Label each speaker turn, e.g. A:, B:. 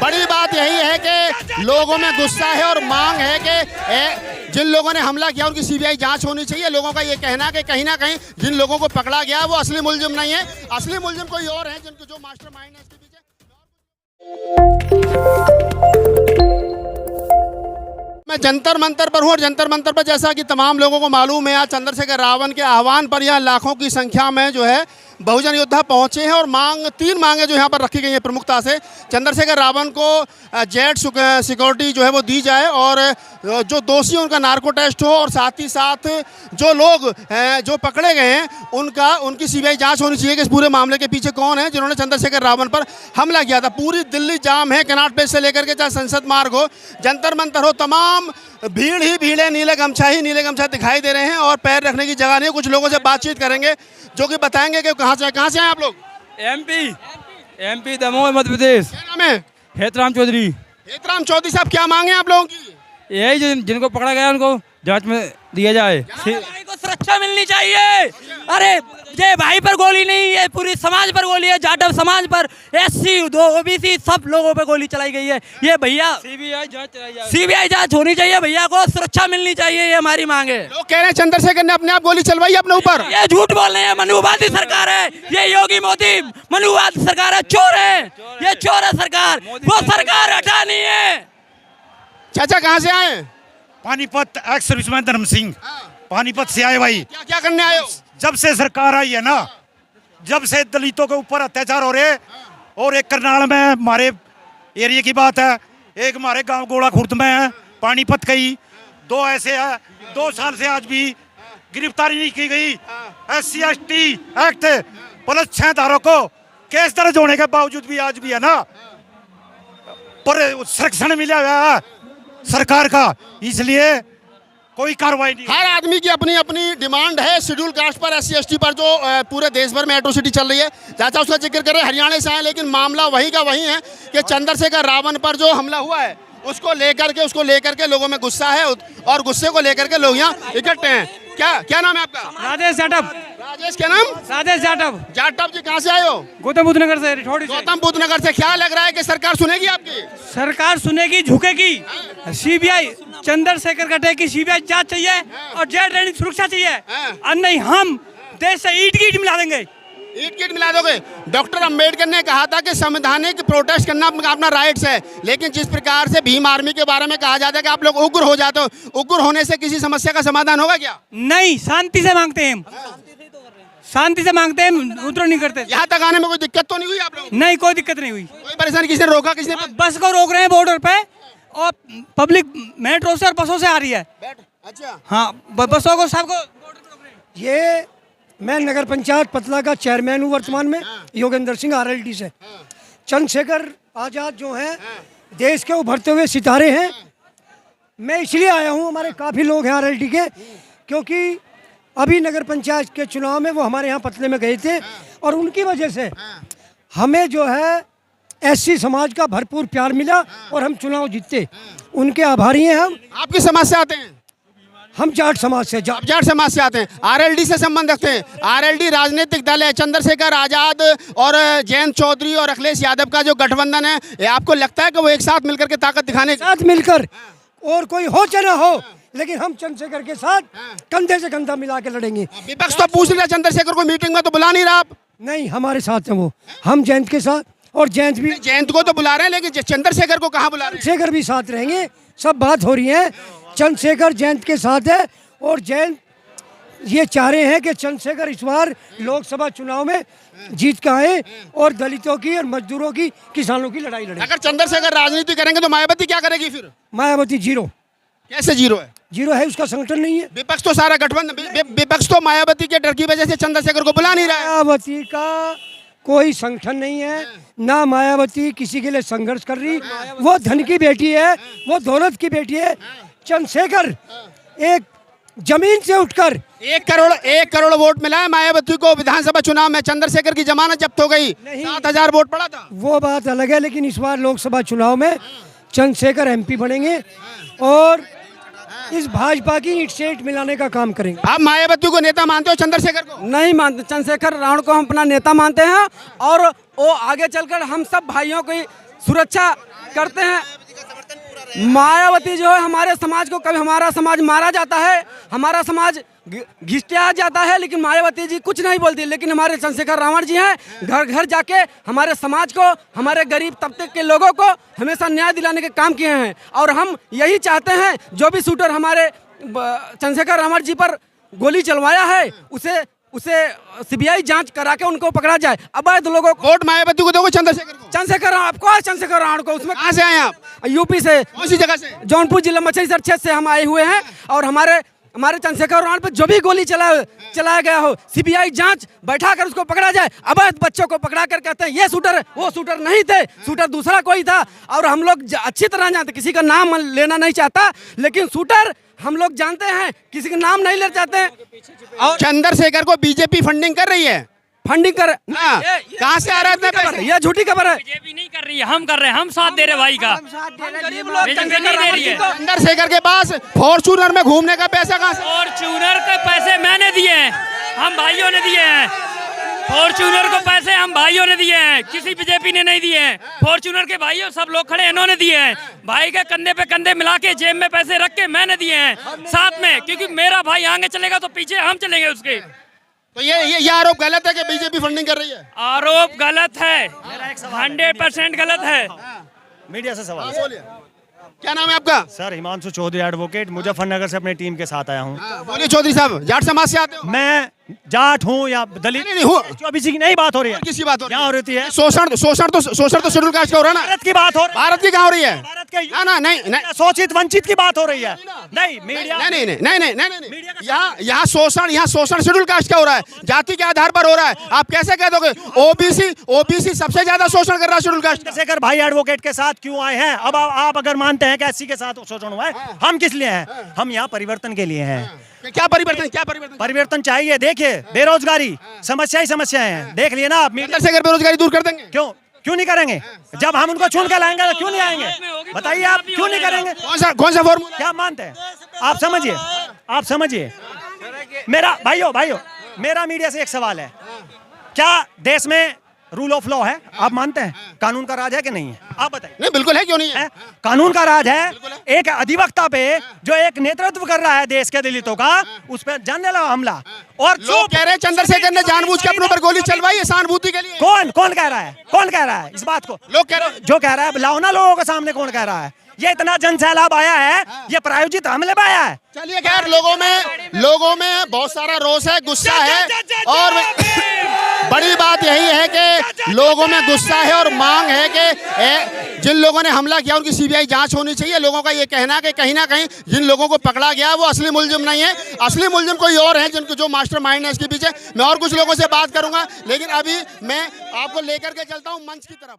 A: बड़ी बात यही है कि लोगों में गुस्सा है और मांग है कि जिन लोगों ने हमला किया उनकी सीबीआई जांच होनी चाहिए। लोगों का ये कहना है कि कहीं ना कहीं जिन लोगों को पकड़ा गया वो असली मुलजिम नहीं है, असली मुलजिम कोई और है, जिनको जो मास्टरमाइंड है इसके पीछे। मैं जंतर मंतर पर हूँ और जंतर मंतर पर जैसा कि तमाम लोगों को मालूम है, आज चंद्रशेखर रावण के आह्वान पर यहाँ लाखों की संख्या में जो है बहुजन योद्धा पहुंचे हैं और तीन मांगे जो यहाँ पर रखी गई हैं प्रमुखता से। चंद्रशेखर रावण को जेट सिक्योरिटी जो है वो दी जाए और जो दोषी हैं उनका नार्को टेस्ट हो और साथ ही साथ जो लोग जो पकड़े गए हैं उनकी सीबीआई जांच होनी चाहिए कि इस पूरे मामले के पीछे कौन है जिन्होंने चंद्रशेखर रावण पर हमला किया था। पूरी दिल्ली जाम है, कनॉट प्लेस से लेकर के चाहे संसद मार्ग हो, जंतर मंतर हो, तमाम भीड़ ही भीड़ है। नीले गमछा दिखाई दे रहे हैं और पैर रखने की जगह नहीं। कुछ लोगों से बातचीत करेंगे जो कि बताएंगे कि कहाँ से हैं आप लोग।
B: एमपी दमोह मध्य प्रदेश।
A: क्या नाम है?
B: हेतराम चौधरी।
A: हेतराम चौधरी साहब, क्या मांगे आप लोगों की?
B: यही जिनको पकड़ा गया उनको जांच में दिया जाए।
C: भाई को सुरक्षा मिलनी चाहिए। अरे ये भाई पर गोली नहीं है, पूरी समाज पर गोली है, जाटव समाज पर, एससी ओबीसी सब लोगों पर गोली चलाई गई है। ये भैया सीबीआई जांच होनी चाहिए, भैया को सुरक्षा मिलनी चाहिए, ये हमारी मांग है।
A: लोग कह रहे हैं चंद्रशेखर ने अपने आप गोली चलवाई अपने ऊपर।
C: ये झूठ बोल रहे हैं, मनुवादी सरकार है ये, योगी मोदी मनुवादी सरकार है, चोर है ये, चोर है सरकार, वो सरकार हटानी है।
A: चाचा कहाँ से आए?
D: पानीपत, एक्स सर्विसमैन धर्म सिंह, पानीपत से आए भाई।
A: क्या करने आए हो?
D: जब से सरकार आई है ना, जब से दलितों के ऊपर अत्याचार हो रहे, और एक करनाल में हमारे एरिया की बात है, एक हमारे गांव गोला खुर्द में है, पानीपत कई दो ऐसे है, 2 साल से आज भी गिरफ्तारी नहीं की गई। SC/ST एक्ट प्लस 6 धारों को केस दर्ज होने के बावजूद भी आज भी है ना पर संरक्षण मिला हुआ है सरकार का, इसलिए कोई कार्रवाई नहीं।
A: हर आदमी की अपनी अपनी डिमांड है। शेड्यूल कास्ट पर, SC/ST पर जो पूरे देश भर में एट्रोसिटी चल रही है, चाचा उसका जिक्र करें, हरियाणा से आए लेकिन मामला वही का वही है कि चंद्रशेखर रावण पर जो हमला हुआ है उसको लेकर के लोगों में गुस्सा है और गुस्से को लेकर के लोग यहाँ इकट्ठे हैं। क्या नाम है आपका?
B: राजेश जाटव।
A: राजेश, क्या नाम?
B: राजेश जाटव।
A: जाटव जी, कहाँ से आए हो?
B: गौतम बुद्ध नगर से।
A: गौतम बुद्ध नगर से। क्या लग रहा है कि सरकार सुनेगी आपकी?
B: सरकार सुनेगी, झुकेगी। सीबीआई चंद्रशेखर कटेगी, सीबीआई जांच चाहिए और जेल ट्रेनिंग सुरक्षा चाहिए, और नहीं हम देश से ईट की ईट मिला देंगे।
A: ईट मिला दोगे? डॉक्टर अंबेडकर ने कहा था कि संवैधानिक प्रोटेस्ट करना अपना राइट्स है, लेकिन जिस प्रकार से भीम आर्मी के बारे में कहा जाता है कि आप लोग उग्र हो जाते हो, उग्र होने से किसी समस्या का समाधान होगा क्या?
B: नहीं, शांति से मांगते हैं हम, शांति से मांगते हैं, उग्र नहीं करते।
A: यहाँ तक आने में कोई दिक्कत तो नहीं हुई आप लोग?
B: नहीं, कोई दिक्कत नहीं हुई।
A: कोई परेशानी? किसी ने रोका? किसी ने?
B: बस को रोक रहे हैं बॉर्डर पे, और पब्लिक मेट्रो से और बसों से आ रही है।
A: अच्छा,
B: हाँ, बसों को सबको बॉर्डर पे रोक रहे हैं।
E: ये मैं नगर पंचायत पतला का चेयरमैन हूँ वर्तमान में, योगेंद्र सिंह RLD से। चंद्रशेखर आजाद जो हैं देश के उभरते हुए सितारे हैं। मैं इसलिए आया हूँ, हमारे काफ़ी लोग हैं RLD के, क्योंकि अभी नगर पंचायत के चुनाव में वो हमारे यहाँ पतले में गए थे और उनकी वजह से हमें जो है SC समाज का भरपूर प्यार मिला और हम चुनाव जीते, उनके आभारी हैं हम।
A: आपकी समाज से आते हैं?
E: हम जाट समाज से।
A: जाट समाज से आते हैं, RLD से संबंध रखते हैं। RLD राजनीतिक दल है। चंद्रशेखर आजाद और जयंत चौधरी और अखिलेश यादव का जो गठबंधन है, ये आपको लगता है कि वो एक साथ मिलकर के ताकत दिखाने?
E: साथ मिलकर, और कोई हो चाहे ना हो, लेकिन हम चंद्रशेखर के साथ कंधे से कंधा मिला के लड़ेंगे।
A: विपक्ष तो पूछ रहा चंद्रशेखर को मीटिंग में तो बुला नहीं रहा आप?
E: नहीं, हमारे साथ हैं वो, हम जयंत के साथ, और जयंत भी।
A: जयंत को तो बुला रहे हैं, लेकिन चंद्रशेखर को कहाँ बुला रहे हैं?
E: चंद्रशेखर भी साथ रहेंगे, सब बात हो रही है। चंद्रशेखर जयंत के साथ है, और जयंत ये चाह रहे हैं कि चंद्रशेखर इस बार लोकसभा चुनाव में जीत के आए और दलितों की और मजदूरों की, किसानों की लड़ाई लड़े।
A: अगर चंद्रशेखर राजनीति करेंगे तो मायावती क्या करेगी फिर?
E: मायावती जीरो।
A: कैसे जीरो है?
E: जीरो है, उसका संगठन नहीं है।
A: विपक्ष तो सारा गठबंधन, विपक्ष तो मायावती के डर की वजह से चंद्रशेखर को बुला नहीं रहा है।
E: मायावती का कोई संगठन नहीं है, ना मायावती किसी के लिए संघर्ष कर रही। वो धन की बेटी है, वो दौलत की बेटी है। चंद्रशेखर एक जमीन से उठकर
A: 1 करोड़ वोट मिला है मायावती को विधानसभा चुनाव में। चंद्रशेखर की जमानत जब्त हो गई, 7,000 वोट पड़ा था।
E: वो बात अलग है, लेकिन इस बार लोकसभा चुनाव में चंद्रशेखर MP बनेंगे और इस भाजपा की ईंट से ईंट मिलाने का काम करेंगे।
A: आप मायावती को नेता मानते हो, चंद्रशेखर को
F: नहीं मानते? चंद्रशेखर रावण को हम अपना नेता मानते हैं, और वो आगे चलकर हम सब भाइयों की सुरक्षा
C: करते हैं। मायावती जो है हमारे समाज को, कभी हमारा समाज मारा जाता है, हमारा समाज घिस्टिया जाता है, लेकिन मायावती जी कुछ नहीं बोलती। लेकिन हमारे चंद्रशेखर रावण जी हैं, घर घर जाके हमारे समाज को, हमारे गरीब तबके के लोगों को हमेशा न्याय दिलाने के काम किए हैं। और हम यही चाहते हैं जो भी शूटर हमारे चंद्रशेखर रावण जी पर गोली चलवाया है उसे सीबीआई जांच करा के उनको पकड़ा जाए। अवैध लोगों को
A: वोट मायावती को दोगे चंद्रशेखर को?
C: चंद्रशेखर आपको, चंद्रशेखर रावण को। उसमें
A: कहाँ से आए आप?
C: यूपी से,
A: कौन सी जगह से?
C: जौनपुर जिला मछलीशहर क्षेत्र से हम आए हुए हैं। और हमारे चंद्रशेखर रावण पे जो भी गोली चलाया गया हो, सीबीआई जांच बैठा कर उसको पकड़ा जाए। अवैध बच्चों को पकड़ा कर कहते हैं ये शूटर है, वो शूटर नहीं थे, शूटर दूसरा कोई था। और हम लोग अच्छी तरह जानते, किसी का नाम लेना नहीं चाहता, लेकिन शूटर हम लोग जानते हैं, किसी का नाम नहीं लेना चाहते हैं।
A: और चंद्रशेखर को बीजेपी फंडिंग कर रही है,
C: फंडिंग कर
A: हाँ। कहाँ से आ रहा है इतना पैसा?
C: ये झूठी खबर है।
B: बीजेपी नहीं कर रही है, हम कर रहे हैं, हम साथ दे रहे भाई का।
C: गरीब लोग
B: बीजेपी नहीं दे रही है।
A: चंद्रशेखर के पास फॉर्चूनर में घूमने का पैसा कहाँ से?
B: फॉर्च्यूनर के पैसे मैंने दिए हैं, हम भाइयों ने दिए हैं। फॉर्च्यूनर को पैसे हम भाइयों ने दिए हैं, किसी बीजेपी ने नहीं दिए हैं। फॉर्च्यूनर के भाइयों सब लोग खड़े, इन्होंने दिए हैं। भाई के कंधे पे कंधे मिला के जेब में पैसे रख के मैंने दिए हैं साथ में, क्योंकि मेरा भाई आगे चलेगा तो पीछे हम चलेंगे उसके।
A: तो ये आरोप गलत है कि बीजेपी फंडिंग कर रही है?
B: आरोप गलत है, 100% गलत है।
D: मीडिया से सवाल।
A: क्या नाम है आपका?
D: सर हिमांशु चौधरी, एडवोकेट, मुजफ्फरनगर से अपनी टीम के साथ आया हूँ।
A: बोलिए चौधरी साहब, जाट समाज से आते हो?
D: मैं जाट हूँ या दलित
A: नहीं, हूँ।
D: चौबीसी की नहीं बात हो रही है,
A: किसी बात हो
D: यहाँ हो रही है।
A: शोषण तो शेड्यूल कास्ट का हो रहा है ना?
D: भारत की बात हो रही है।
A: भारत की कहाँ हो रही है?
D: भारत के
A: ना नहीं
D: शोषित वंचित की बात हो रही है। नहीं मीडिया
A: नहीं, यहाँ शोषण शेड्यूल कास्ट का हो रहा है, जाति के आधार पर हो रहा है। आप कैसे कह दोगे? ओबीसी सबसे ज्यादा शोषण कर रहा है शेड्यूल कास्ट।
D: चंद्रशेखर भाई एडवोकेट के साथ क्यों आए हैं? अब आप अगर मानते हैं कि एससी के साथ शोषण हुआ है, हम किस लिए हैं? हम यहाँ परिवर्तन के लिए हैं।
A: क्या परिवर्तन?
D: परिवर्तन चाहिए। देखिए बेरोजगारी समस्या ही समस्याएं हैं, देख लिए ना आप।
A: चंद्रशेखर बेरोजगारी दूर कर देंगे?
D: क्यों नहीं करेंगे? जब हम उनको चुन के लाएंगे तो क्यों नहीं आएंगे? बताइए आप क्यों नहीं करेंगे?
A: कौन सा फॉर्मूला?
D: क्या मानते हैं आप? समझिए मेरा भाइयों मेरा मीडिया से एक सवाल है, क्या देश में रूल ऑफ लॉ है? आप मानते हैं कानून का राज है कि नहीं है? आप बताइए।
A: नहीं, बिल्कुल है, क्यों नहीं है?
D: कानून का राज है। एक अधिवक्ता पे जो एक नेतृत्व कर रहा है देश के दलितों का, उस पर जानलेवा हमला। और
A: लोग कह रहे हैं चंद्रशेखर ने जानबूझ के अपने ऊपर गोली चलवाई है सहानुभूति के लिए।
D: कौन कह रहा है? कौन कह रहा है इस बात को?
A: लोग कह रहे हैं।
D: जो कह रहा है लाओ ना लोगों के सामने, कौन कह रहा है? ये इतना जन सैलाब आया है, ये प्रायोजित हमले में आया है।
A: चलिए खैर, लोगों में बहुत सारा रोष है, गुस्सा है, और बड़ी बात यही है कि लोगों में गुस्सा है और मांग है कि जिन लोगों ने हमला किया उनकी सीबीआई जांच होनी चाहिए। लोगों का ये कहना है कि कहीं ना कहीं जिन लोगों को पकड़ा गया वो असली मुलजिम नहीं है, असली मुलजिम कोई और है, जिनको जो मास्टरमाइंड है इसके पीछे। मैं और कुछ लोगों से बात करूंगा, लेकिन अभी मैं आपको लेकर के चलता हूं मंच की तरफ।